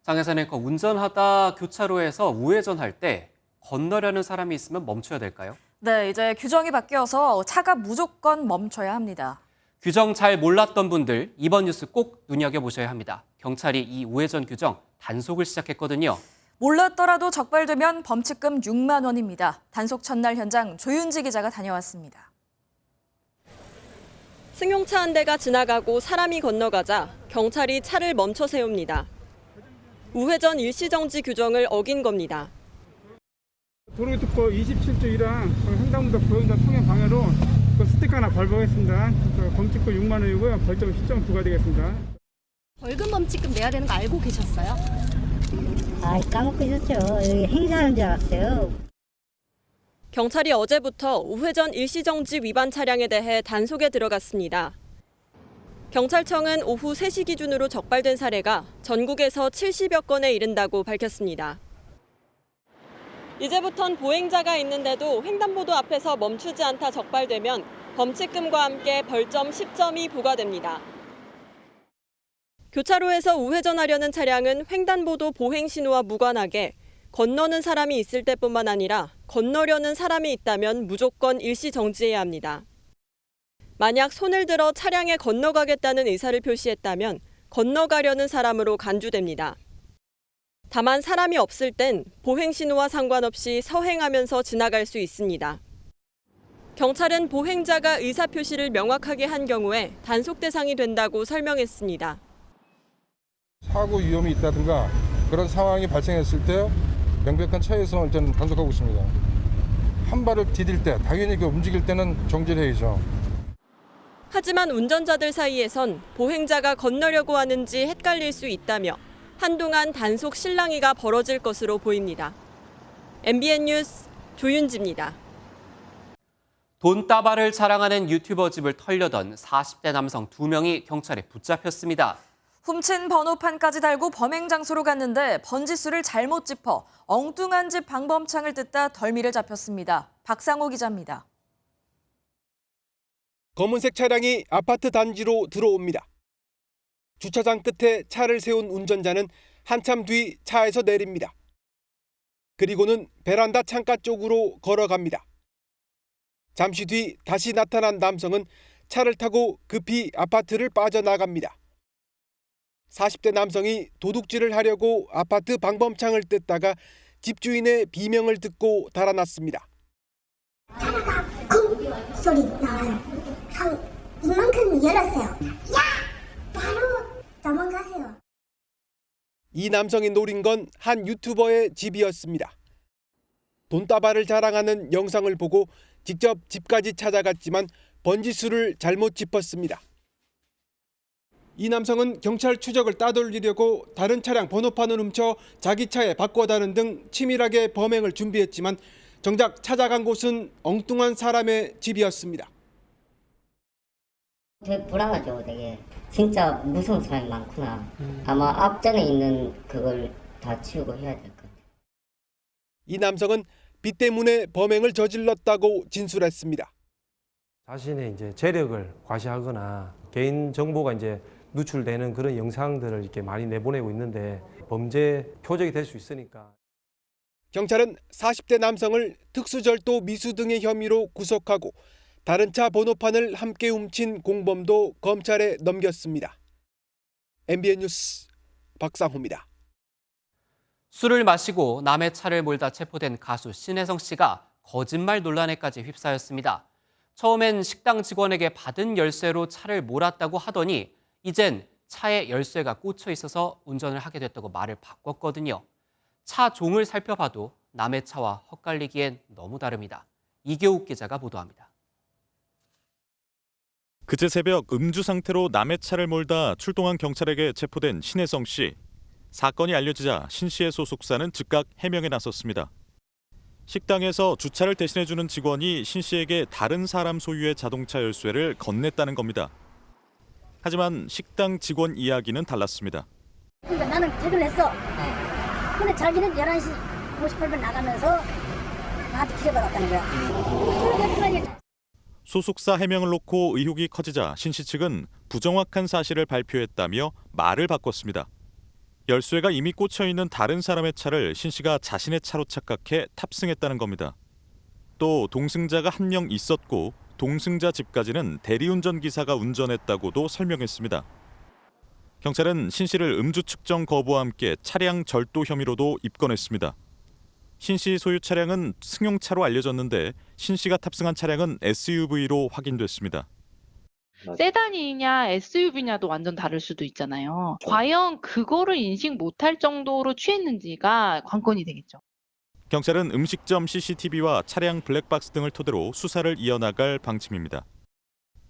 장혜선 앵커, 운전하다 교차로에서 우회전할 때 건너려는 사람이 있으면 멈춰야 될까요? 네, 이제 규정이 바뀌어서 차가 무조건 멈춰야 합니다. 규정 잘 몰랐던 분들 이번 뉴스 꼭 눈여겨보셔야 합니다. 경찰이 이 우회전 규정 단속을 시작했거든요. 몰랐더라도 적발되면 범칙금 6만 원입니다. 단속 첫날 현장 조윤지 기자가 다녀왔습니다. 승용차 한 대가 지나가고 사람이 건너가자 경찰이 차를 멈춰 세웁니다. 우회전 일시정지 규정을 어긴 겁니다. 도로교통법 27조 1항 횡단보도 보행자 통행 방해로 스티커 하나 발부하겠습니다. 범칙금 6만 원이고요. 벌점 10점 부과되겠습니다. 벌금 범칙금 내야 되는 거 알고 계셨어요? 까먹고 있었죠. 행사하는 줄 알았어요. 경찰이 어제부터 우회전 일시정지 위반 차량에 대해 단속에 들어갔습니다. 경찰청은 오후 3시 기준으로 적발된 사례가 전국에서 70여 건에 이른다고 밝혔습니다. 이제부턴 보행자가 있는데도 횡단보도 앞에서 멈추지 않다 적발되면 범칙금과 함께 벌점 10점이 부과됩니다. 교차로에서 우회전하려는 차량은 횡단보도 보행 신호와 무관하게 건너는 사람이 있을 때뿐만 아니라 건너려는 사람이 있다면 무조건 일시 정지해야 합니다. 만약 손을 들어 차량에 건너가겠다는 의사를 표시했다면 건너가려는 사람으로 간주됩니다. 다만 사람이 없을 땐 보행 신호와 상관없이 서행하면서 지나갈 수 있습니다. 경찰은 보행자가 의사 표시를 명확하게 한 경우에 단속 대상이 된다고 설명했습니다. 사고 위험이 있다든가 그런 상황이 발생했을 때 명백한 차이성을 저는 단속하고 있습니다. 한 발을 디딜 때, 당연히 움직일 때는 정지를 해야죠. 하지만 운전자들 사이에선 보행자가 건너려고 하는지 헷갈릴 수 있다며 한동안 단속 실랑이가 벌어질 것으로 보입니다. MBN 뉴스 조윤지입니다. 돈다발을 자랑하는 유튜버 집을 털려던 40대 남성 2명이 경찰에 붙잡혔습니다. 훔친 번호판까지 달고 범행 장소로 갔는데 번지수를 잘못 짚어 엉뚱한 집 방범창을 뜯다 덜미를 잡혔습니다. 박상호 기자입니다. 검은색 차량이 아파트 단지로 들어옵니다. 주차장 끝에 차를 세운 운전자는 한참 뒤 차에서 내립니다. 그리고는 베란다 창가 쪽으로 걸어갑니다. 잠시 뒤 다시 나타난 남성은 차를 타고 급히 아파트를 빠져나갑니다. 40대 남성이 도둑질을 하려고 아파트 방범창을 뜯다가 집주인의 비명을 듣고 달아났습니다. 차가 쿵 소리 나와요. 이만큼 열었어요. 야! 바로 도망가세요. 이 남성이 노린 건 한 유튜버의 집이었습니다. 돈다발을 자랑하는 영상을 보고 직접 집까지 찾아갔지만 번지수를 잘못 짚었습니다. 이 남성은 경찰 추적을 따돌리려고 다른 차량 번호판을 훔쳐 자기 차에 바꿔다는 등 치밀하게 범행을 준비했지만 정작 찾아간 곳은 엉뚱한 사람의 집이었습니다. 되게 불안하죠. 되게 진짜 무서운 사람이 많구나. 아마 앞전에 있는 그걸 다 치우고 해야 될 것 같아요. 이 남성은 빚 때문에 범행을 저질렀다고 진술했습니다. 자신의 이제 재력을 과시하거나 개인 정보가 이제 누출되는 그런 영상들을 이렇게 많이 내보내고 있는데 범죄 표적이 될 수 있으니까. 경찰은 40대 남성을 특수절도 미수 등의 혐의로 구속하고 다른 차 번호판을 함께 훔친 공범도 검찰에 넘겼습니다. MBN 뉴스 박상호입니다. 술을 마시고 남의 차를 몰다 체포된 가수 신혜성 씨가 거짓말 논란에까지 휩싸였습니다. 처음엔 식당 직원에게 받은 열쇠로 차를 몰았다고 하더니 이젠 차에 열쇠가 꽂혀 있어서 운전을 하게 됐다고 말을 바꿨거든요. 차 종을 살펴봐도 남의 차와 헛갈리기엔 너무 다릅니다. 이교욱 기자가 보도합니다. 그제 새벽 음주 상태로 남의 차를 몰다 출동한 경찰에게 체포된 신혜성 씨. 사건이 알려지자 신 씨의 소속사는 즉각 해명에 나섰습니다. 식당에서 주차를 대신해주는 직원이 신 씨에게 다른 사람 소유의 자동차 열쇠를 건넸다는 겁니다. 하지만 식당 직원 이야기는 달랐습니다. 그러니까 나는 퇴근했어. 근데 자기는 11시 58분 나가면서 나한테 기대받았다는 거야. 소속사 해명을 놓고 의혹이 커지자 신 씨 측은 부정확한 사실을 발표했다며 말을 바꿨습니다. 열쇠가 이미 꽂혀있는 다른 사람의 차를 신 씨가 자신의 차로 착각해 탑승했다는 겁니다. 또 동승자가 한 명 있었고 동승자 집까지는 대리운전 기사가 운전했다고도 설명했습니다. 경찰은 신 씨를 음주 측정 거부와 함께 차량 절도 혐의로도 입건했습니다. 신 씨 소유 차량은 승용차로 알려졌는데 신 씨가 탑승한 차량은 SUV로 확인됐습니다. 세단이냐 SUV냐도 완전 다를 수도 있잖아요. 과연 그거를 인식 못할 정도로 취했는지가 관건이 되겠죠. 경찰은 음식점 CCTV와 차량 블랙박스 등을 토대로 수사를 이어나갈 방침입니다.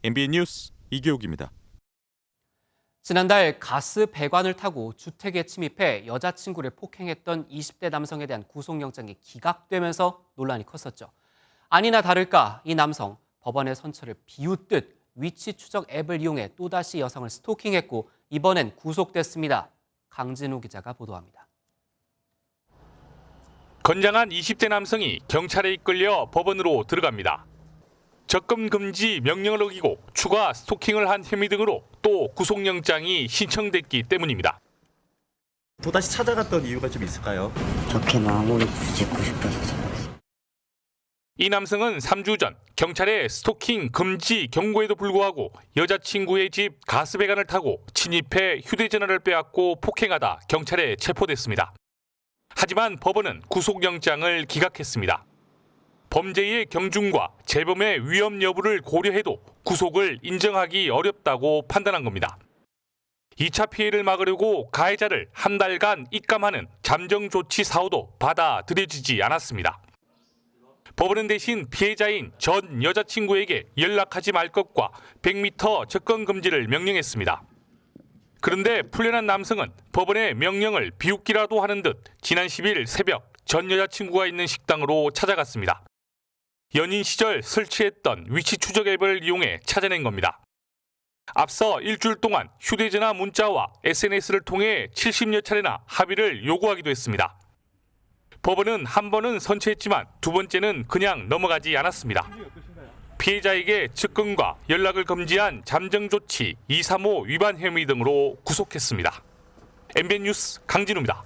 MBN 뉴스 이교욱입니다. 지난달 가스 배관을 타고 주택에 침입해 여자친구를 폭행했던 20대 남성에 대한 구속영장이 기각되면서 논란이 컸었죠. 아니나 다를까 이 남성 법원의 선처를 비웃듯 위치 추적 앱을 이용해 또다시 여성을 스토킹했고 이번엔 구속됐습니다. 강진우 기자가 보도합니다. 건장한 20대 남성이 경찰에 이끌려 법원으로 들어갑니다. 접근 금지 명령을 어기고 추가 스토킹을 한 혐의 등으로 또 구속영장이 신청됐기 때문입니다. 또다시 찾아갔던 이유가 좀 있을까요? 좋게 마무리 짓고 싶어서. 이 남성은 3주 전 경찰의 스토킹 금지 경고에도 불구하고 여자친구의 집 가스배관을 타고 침입해 휴대전화를 빼앗고 폭행하다 경찰에 체포됐습니다. 하지만 법원은 구속영장을 기각했습니다. 범죄의 경중과 재범의 위험 여부를 고려해도 구속을 인정하기 어렵다고 판단한 겁니다. 2차 피해를 막으려고 가해자를 한 달간 입감하는 잠정 조치 사후도 받아들여지지 않았습니다. 법원은 대신 피해자인 전 여자친구에게 연락하지 말 것과 100m 접근 금지를 명령했습니다. 그런데 풀려난 남성은 법원의 명령을 비웃기라도 하는 듯 지난 10일 새벽 전 여자친구가 있는 식당으로 찾아갔습니다. 연인 시절 설치했던 위치 추적 앱을 이용해 찾아낸 겁니다. 앞서 일주일 동안 휴대전화 문자와 SNS를 통해 70여 차례나 합의를 요구하기도 했습니다. 법원은 한 번은 선처했지만 두 번째는 그냥 넘어가지 않았습니다. 피해자에게 접근과 연락을 금지한 잠정조치 235 위반 혐의 등으로 구속했습니다. MBN 뉴스 강진우입니다.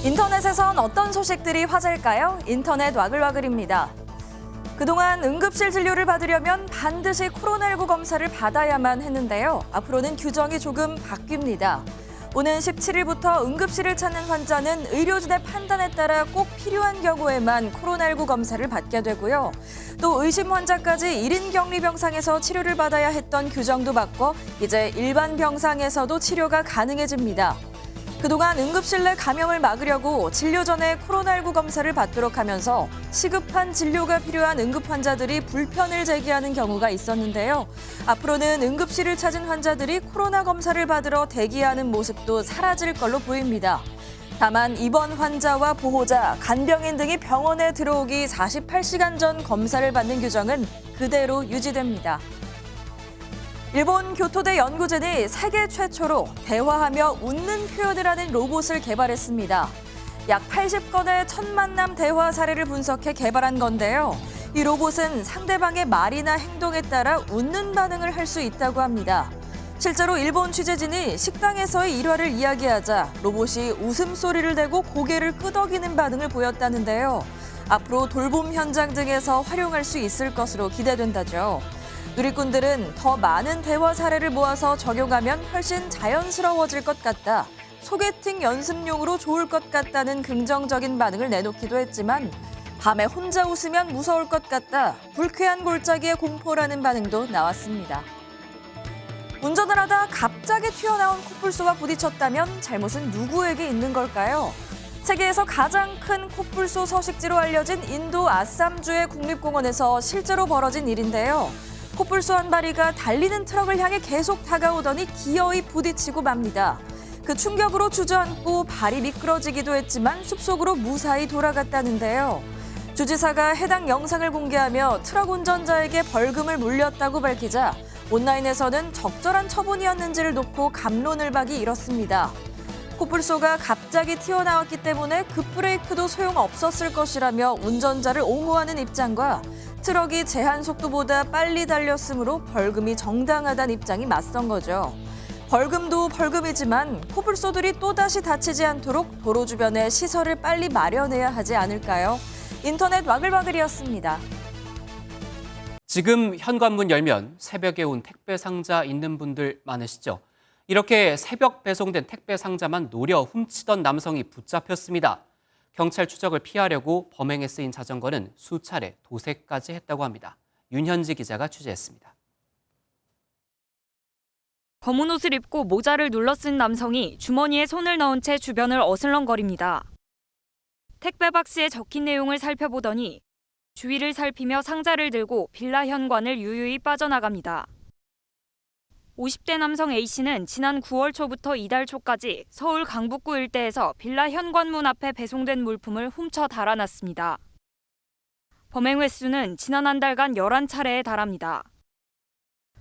인터넷에선 어떤 소식들이 화제일까요? 인터넷 와글와글입니다. 그동안 응급실 진료를 받으려면 반드시 코로나19 검사를 받아야만 했는데요. 앞으로는 규정이 조금 바뀝니다. 오는 17일부터 응급실을 찾는 환자는 의료진의 판단에 따라 꼭 필요한 경우에만 코로나19 검사를 받게 되고요. 또 의심 환자까지 1인 격리 병상에서 치료를 받아야 했던 규정도 바꿔 이제 일반 병상에서도 치료가 가능해집니다. 그동안 응급실 내 감염을 막으려고 진료 전에 코로나19 검사를 받도록 하면서 시급한 진료가 필요한 응급 환자들이 불편을 제기하는 경우가 있었는데요. 앞으로는 응급실을 찾은 환자들이 코로나 검사를 받으러 대기하는 모습도 사라질 걸로 보입니다. 다만 입원 환자와 보호자, 간병인 등이 병원에 들어오기 48시간 전 검사를 받는 규정은 그대로 유지됩니다. 일본 교토대 연구진이 세계 최초로 대화하며 웃는 표현을 하는 로봇을 개발했습니다. 약 80건의 첫 만남 대화 사례를 분석해 개발한 건데요. 이 로봇은 상대방의 말이나 행동에 따라 웃는 반응을 할 수 있다고 합니다. 실제로 일본 취재진이 식당에서의 일화를 이야기하자 로봇이 웃음소리를 내고 고개를 끄덕이는 반응을 보였다는데요. 앞으로 돌봄 현장 등에서 활용할 수 있을 것으로 기대된다죠. 누리꾼들은 더 많은 대화 사례를 모아서 적용하면 훨씬 자연스러워질 것 같다. 소개팅 연습용으로 좋을 것 같다는 긍정적인 반응을 내놓기도 했지만 밤에 혼자 웃으면 무서울 것 같다. 불쾌한 골짜기의 공포라는 반응도 나왔습니다. 운전을 하다 갑자기 튀어나온 코뿔소와 부딪혔다면 잘못은 누구에게 있는 걸까요? 세계에서 가장 큰 코뿔소 서식지로 알려진 인도 아쌈주의 국립공원에서 실제로 벌어진 일인데요. 코뿔소 한 마리가 달리는 트럭을 향해 계속 다가오더니 기어이 부딪히고 맙니다. 그 충격으로 주저앉고 발이 미끄러지기도 했지만 숲속으로 무사히 돌아갔다는데요. 주지사가 해당 영상을 공개하며 트럭 운전자에게 벌금을 물렸다고 밝히자 온라인에서는 적절한 처분이었는지를 놓고 갑론을박이 일었습니다. 코뿔소가 갑자기 튀어나왔기 때문에 급브레이크도 소용없었을 것이라며 운전자를 옹호하는 입장과 트럭이 제한 속도보다 빨리 달렸으므로 벌금이 정당하다는 입장이 맞선 거죠. 벌금도 벌금이지만 코뿔소들이 또다시 다치지 않도록 도로 주변에 시설을 빨리 마련해야 하지 않을까요? 인터넷 와글와글이었습니다. 지금 현관문 열면 새벽에 온 택배 상자 있는 분들 많으시죠? 이렇게 새벽 배송된 택배 상자만 노려 훔치던 남성이 붙잡혔습니다. 경찰 추적을 피하려고 범행에 쓰인 자전거는 수차례 도색까지 했다고 합니다. 윤현지 기자가 취재했습니다. 검은 옷을 입고 모자를 눌러쓴 남성이 주머니에 손을 넣은 채 주변을 어슬렁거립니다. 택배 박스에 적힌 내용을 살펴보더니 주위를 살피며 상자를 들고 빌라 현관을 유유히 빠져나갑니다. 50대 남성 A씨는 지난 9월 초부터 이달 초까지 서울 강북구 일대에서 빌라 현관문 앞에 배송된 물품을 훔쳐 달아났습니다. 범행 횟수는 지난 한 달간 11차례에 달합니다.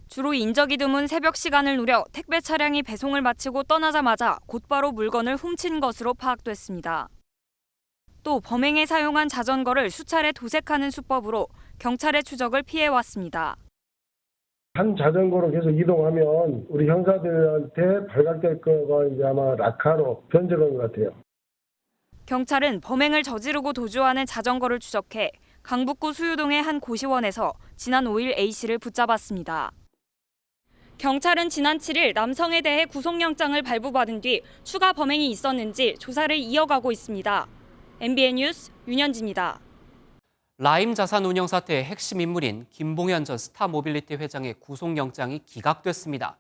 주로 인적이 드문 새벽 시간을 노려 택배 차량이 배송을 마치고 떠나자마자 곧바로 물건을 훔친 것으로 파악됐습니다. 또 범행에 사용한 자전거를 수차례 도색하는 수법으로 경찰의 추적을 피해왔습니다. 한 자전거로 계속 이동하면 우리 형사들한테 발각될 거가 이제 아마 낙하로 변적한 것 같아요. 경찰은 범행을 저지르고 도주하는 자전거를 추적해 강북구 수유동의 한 고시원에서 지난 5일 A씨를 붙잡았습니다. 경찰은 지난 7일 남성에 대해 구속영장을 발부받은 뒤 추가 범행이 있었는지 조사를 이어가고 있습니다. MBN 뉴스 윤현지입니다. 라임 자산운용 사태의 핵심 인물인 김봉현 전 스타모빌리티 회장의 구속영장이 기각됐습니다.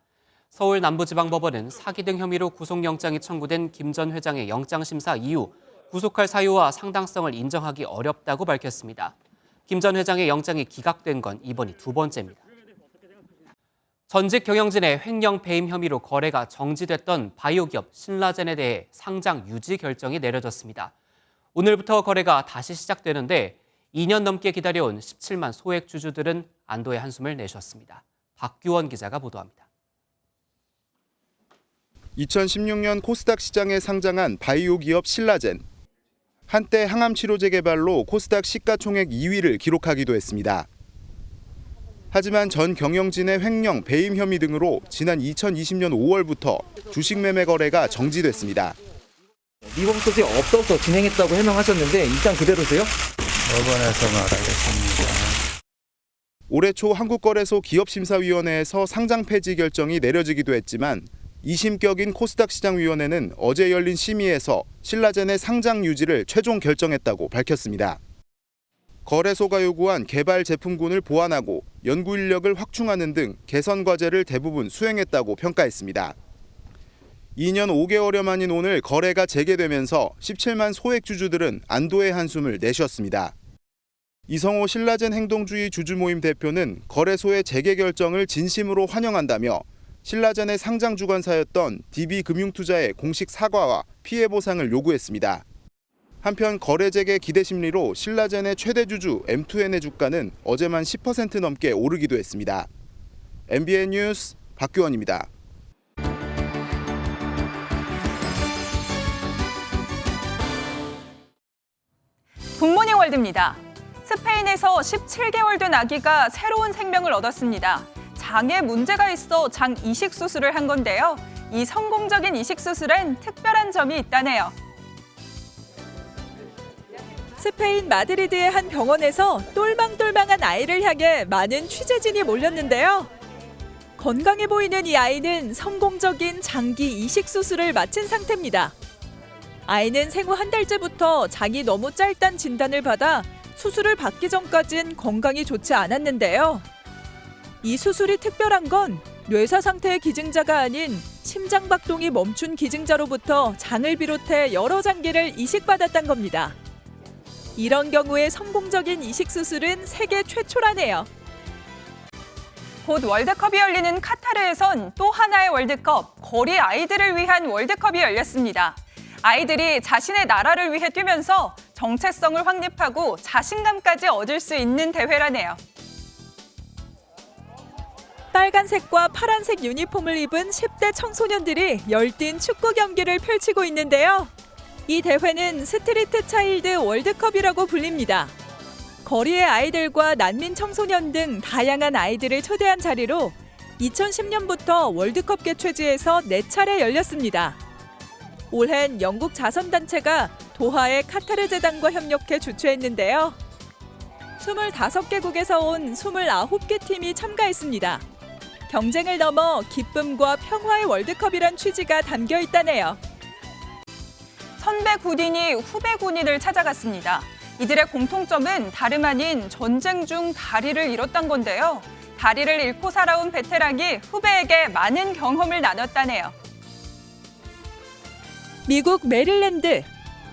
서울 남부지방법원은 사기 등 혐의로 구속영장이 청구된 김 전 회장의 영장심사 이후 구속할 사유와 상당성을 인정하기 어렵다고 밝혔습니다. 김 전 회장의 영장이 기각된 건 이번이 두 번째입니다. 전직 경영진의 횡령 배임 혐의로 거래가 정지됐던 바이오 기업 신라젠에 대해 상장 유지 결정이 내려졌습니다. 오늘부터 거래가 다시 시작되는데 2년 넘게 기다려온 17만 소액 주주들은 안도의 한숨을 내쉬었습니다. 박규원 기자가 보도합니다. 2016년 코스닥 시장에 상장한 바이오 기업 신라젠. 한때 항암 치료제 개발로 코스닥 시가총액 2위를 기록하기도 했습니다. 하지만 전 경영진의 횡령, 배임 혐의 등으로 지난 2020년 5월부터 주식 매매 거래가 정지됐습니다. 위법 소지 없어서 진행했다고 해명하셨는데 입장 그대로세요? 법원에서 말하겠습니다. 올해 초 한국거래소 기업심사위원회에서 상장 폐지 결정이 내려지기도 했지만 2심격인 코스닥 시장위원회는 어제 열린 심의에서 신라젠의 상장 유지를 최종 결정했다고 밝혔습니다. 거래소가 요구한 개발 제품군을 보완하고 연구 인력을 확충하는 등 개선 과제를 대부분 수행했다고 평가했습니다. 2년 5개월여 만인 오늘 거래가 재개되면서 17만 소액주주들은 안도의 한숨을 내쉬었습니다. 이성호 신라젠 행동주의 주주모임 대표는 거래소의 재개 결정을 진심으로 환영한다며 신라젠의 상장 주관사였던 DB금융투자의 공식 사과와 피해 보상을 요구했습니다. 한편 거래 재개 기대 심리로 신라젠의 최대 주주 M2N의 주가는 어제만 10% 넘게 오르기도 했습니다. MBN 뉴스 박규원입니다. 굿모닝 월드입니다. 스페인에서 17개월 된 아기가 새로운 생명을 얻었습니다. 장에 문제가 있어 장 이식 수술을 한 건데요. 이 성공적인 이식 수술엔 특별한 점이 있다네요. 스페인 마드리드의 한 병원에서 똘망똘망한 아이를 향해 많은 취재진이 몰렸는데요. 건강해 보이는 이 아이는 성공적인 장기 이식 수술을 마친 상태입니다. 아이는 생후 한 달째부터 장이 너무 짧다는 진단을 받아 수술을 받기 전까진 건강이 좋지 않았는데요. 이 수술이 특별한 건 뇌사 상태의 기증자가 아닌 심장 박동이 멈춘 기증자로부터 장을 비롯해 여러 장기를 이식받았다는 겁니다. 이런 경우에 성공적인 이식 수술은 세계 최초라네요. 곧 월드컵이 열리는 카타르에선 또 하나의 월드컵, 거리 아이들을 위한 월드컵이 열렸습니다. 아이들이 자신의 나라를 위해 뛰면서 정체성을 확립하고 자신감까지 얻을 수 있는 대회라네요. 빨간색과 파란색 유니폼을 입은 10대 청소년들이 열띤 축구 경기를 펼치고 있는데요. 이 대회는 스트리트 차일드 월드컵이라고 불립니다. 거리의 아이들과 난민 청소년 등 다양한 아이들을 초대한 자리로 2010년부터 월드컵 개최지에서 4차례 열렸습니다. 올해는 영국 자선단체가 도하의 카타르 재단과 협력해 주최했는데요. 25개국에서 온 29개 팀이 참가했습니다. 경쟁을 넘어 기쁨과 평화의 월드컵이란 취지가 담겨 있다네요. 선배 군인이 후배 군인을 찾아갔습니다. 이들의 공통점은 다름 아닌 전쟁 중 다리를 잃었던 건데요. 다리를 잃고 살아온 베테랑이 후배에게 많은 경험을 나눴다네요. 미국 메릴랜드,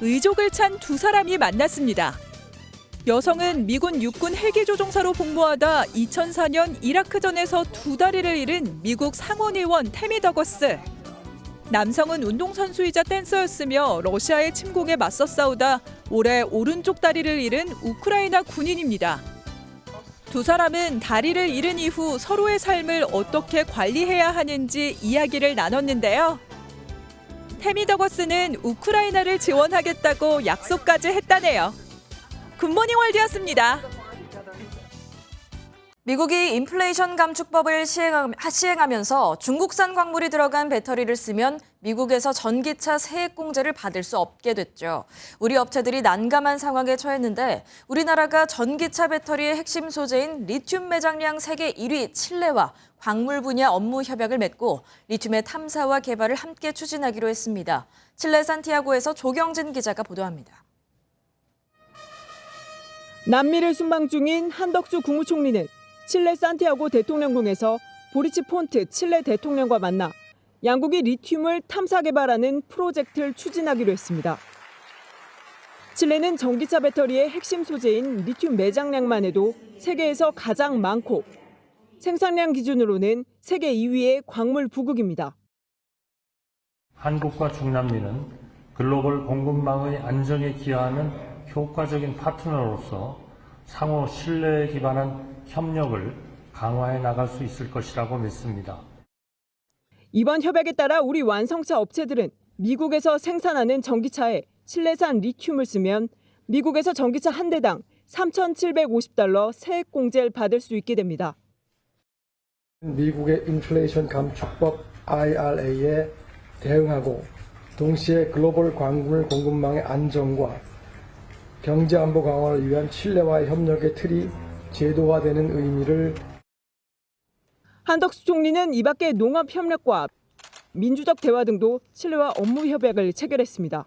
의족을 찬 두 사람이 만났습니다. 여성은 미군 육군 헬기 조종사로 복무하다 2004년 이라크전에서 두 다리를 잃은 미국 상원의원 태미 더거스. 남성은 운동선수이자 댄서였으며 러시아의 침공에 맞서 싸우다 올해 오른쪽 다리를 잃은 우크라이나 군인입니다. 두 사람은 다리를 잃은 이후 서로의 삶을 어떻게 관리해야 하는지 이야기를 나눴는데요. 태미 더거스는 우크라이나를 지원하겠다고 약속까지 했다네요. 굿모닝 월드였습니다. 미국이 인플레이션 감축법을 시행하면서 중국산 광물이 들어간 배터리를 쓰면 미국에서 전기차 세액 공제를 받을 수 없게 됐죠. 우리 업체들이 난감한 상황에 처했는데 우리나라가 전기차 배터리의 핵심 소재인 리튬 매장량 세계 1위 칠레와 광물 분야 업무 협약을 맺고 리튬의 탐사와 개발을 함께 추진하기로 했습니다. 칠레 산티아고에서 조경진 기자가 보도합니다. 남미를 순방 중인 한덕수 국무총리는 칠레 산티아고 대통령궁에서 보리치 폰트 칠레 대통령과 만나 양국이 리튬을 탐사 개발하는 프로젝트를 추진하기로 했습니다. 칠레는 전기차 배터리의 핵심 소재인 리튬 매장량만 해도 세계에서 가장 많고 생산량 기준으로는 세계 2위의 광물 부국입니다. 한국과 중남미는 글로벌 공급망의 안정에 기여하는 효과적인 파트너로서 상호 신뢰에 기반한 협력을 강화해 나갈 수 있을 것이라고 믿습니다. 이번 협약에 따라 우리 완성차 업체들은 미국에서 생산하는 전기차에 칠레산 리튬을 쓰면 미국에서 전기차 한 대당 $3,750 세액 공제를 받을 수 있게 됩니다. 미국의 인플레이션 감축법 IRA에 대응하고 동시에 글로벌 광물 공급망의 안정과 경제 안보 강화를 위한 칠레와의 협력의 틀이 제도화되는 의미를. 한덕수 총리는 이 밖에 농업 협력과 민주적 대화 등도 칠레와 업무 협약을 체결했습니다.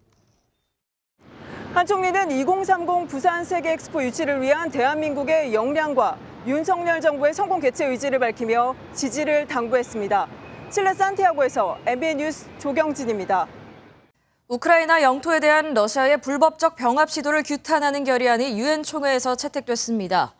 한 총리는 2030 부산 세계 엑스포 유치를 위한 대한민국의 역량과 윤석열 정부의 성공 개최 의지를 밝히며 지지를 당부했습니다. 칠레 산티아고에서 MBN 뉴스 조경진입니다. 우크라이나 영토에 대한 러시아의 불법적 병합 시도를 규탄하는 결의안이 유엔 총회에서 채택됐습니다.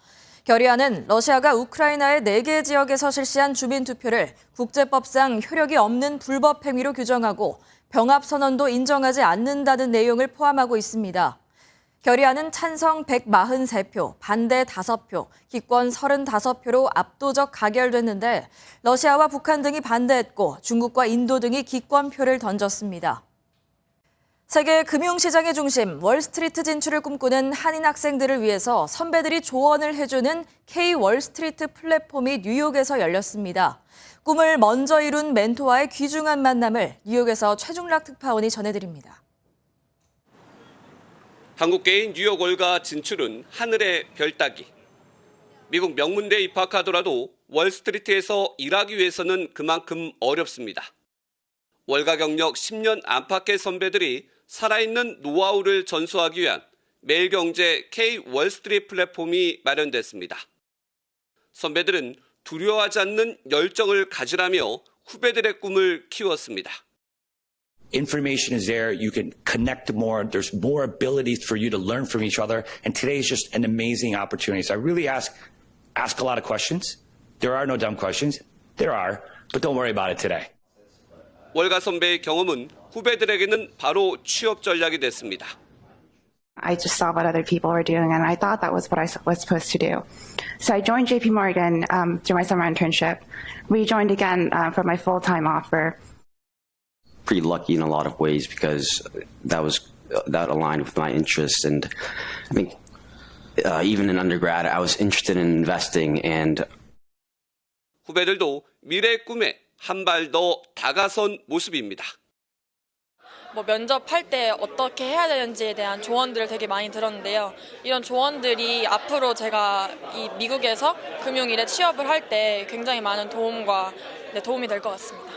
결의안은 러시아가 우크라이나의 4개 지역에서 실시한 주민 투표를 국제법상 효력이 없는 불법 행위로 규정하고 병합 선언도 인정하지 않는다는 내용을 포함하고 있습니다. 결의안은 찬성 143표, 반대 5표, 기권 35표로 압도적 가결됐는데 러시아와 북한 등이 반대했고 중국과 인도 등이 기권표를 던졌습니다. 세계 금융시장의 중심 월스트리트 진출을 꿈꾸는 한인 학생들을 위해서 선배들이 조언을 해주는 K-월스트리트 플랫폼이 뉴욕에서 열렸습니다. 꿈을 먼저 이룬 멘토와의 귀중한 만남을 뉴욕에서 최중락 특파원이 전해드립니다. 한국계인 뉴욕 월가 진출은 하늘의 별 따기. 미국 명문대에 입학하더라도 월스트리트에서 일하기 위해서는 그만큼 어렵습니다. 월가 경력 10년 안팎의 선배들이 살아있는 노하우를 전수하기 위한 매일경제 K-월스트리트 플랫폼이 마련됐습니다. 선배들은 두려워하지 않는 열정을 가지라며 후배들의 꿈을 키웠습니다. Information is there. You can connect more. There's more abilities for you to learn from each other. And today is just an amazing opportunity. So I really ask a lot of questions. There are no dumb questions. There are, but don't worry about it today. 월가 선배의 경험은 후배들에게는 바로 취업 전략이 됐습니다. I just saw what other people were doing, and I thought that was what I was supposed to do. So I joined JP Morgan through my summer internship, rejoined again for my full-time offer. Pretty lucky in a lot of ways because that aligned with my interests, and I think even in undergrad I was interested in investing. And 후배들도 미래의 꿈에 한 발 더 다가선 모습입니다. 면접할 때 어떻게 해야 되는지에 대한 조언들을 되게 많이 들었는데요. 이런 조언들이 앞으로 제가 이 미국에서 금융일에 취업을 할 때 굉장히 많은 도움이 될 것 같습니다.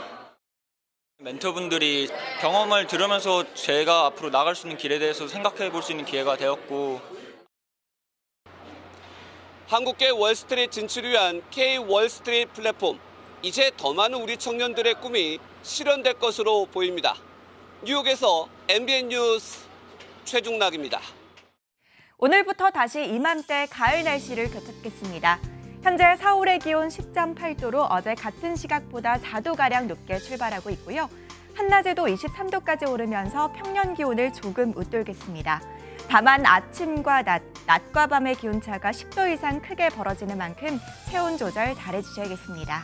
멘토분들이 경험을 들으면서 제가 앞으로 나갈 수 있는 길에 대해서 생각해 볼 수 있는 기회가 되었고, 한국계 월스트리트 진출을 위한 K-월스트리트 플랫폼. 이제 더 많은 우리 청년들의 꿈이 실현될 것으로 보입니다. 뉴욕에서 MBN 뉴스 최중락입니다. 오늘부터 다시 이맘때 가을 날씨를 되찾겠습니다. 현재 서울의 기온 10.8도로 어제 같은 시각보다 4도가량 높게 출발하고 있고요. 한낮에도 23도까지 오르면서 평년 기온을 조금 웃돌겠습니다. 다만 아침과 낮과 밤의 기온차가 10도 이상 크게 벌어지는 만큼 체온 조절 잘해주셔야겠습니다.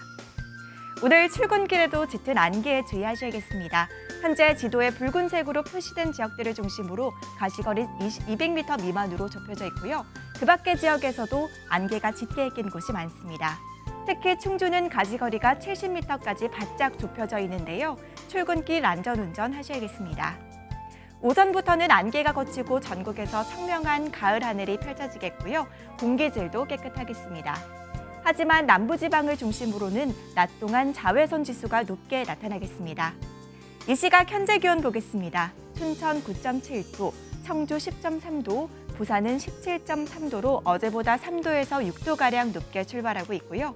오늘 출근길에도 짙은 안개에 주의하셔야겠습니다. 현재 지도에 붉은색으로 표시된 지역들을 중심으로 가시거리 200m 미만으로 좁혀져 있고요. 그 밖의 지역에서도 안개가 짙게 낀 곳이 많습니다. 특히 충주는 가시거리가 70m까지 바짝 좁혀져 있는데요. 출근길 안전운전 하셔야겠습니다. 오전부터는 안개가 걷히고 전국에서 청명한 가을 하늘이 펼쳐지겠고요. 공기질도 깨끗하겠습니다. 하지만 남부지방을 중심으로는 낮 동안 자외선 지수가 높게 나타나겠습니다. 이 시각 현재 기온 보겠습니다. 춘천 9.7도, 청주 10.3도, 부산은 17.3도로 어제보다 3도에서 6도가량 높게 출발하고 있고요.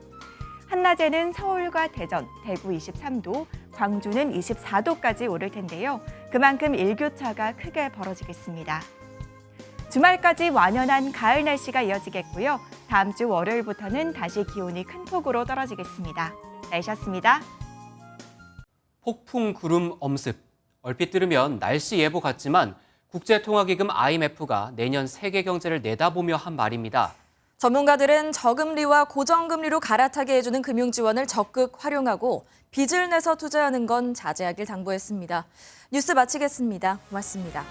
한낮에는 서울과 대전, 대구 23도, 광주는 24도까지 오를 텐데요. 그만큼 일교차가 크게 벌어지겠습니다. 주말까지 완연한 가을 날씨가 이어지겠고요. 다음 주 월요일부터는 다시 기온이 큰 폭으로 떨어지겠습니다. 날씨였습니다. 폭풍 구름 엄습. 얼핏 들으면 날씨 예보 같지만 국제통화기금 IMF가 내년 세계 경제를 내다보며 한 말입니다. 전문가들은 저금리와 고정금리로 갈아타게 해주는 금융 지원을 적극 활용하고 빚을 내서 투자하는 건 자제하길 당부했습니다. 뉴스 마치겠습니다. 고맙습니다.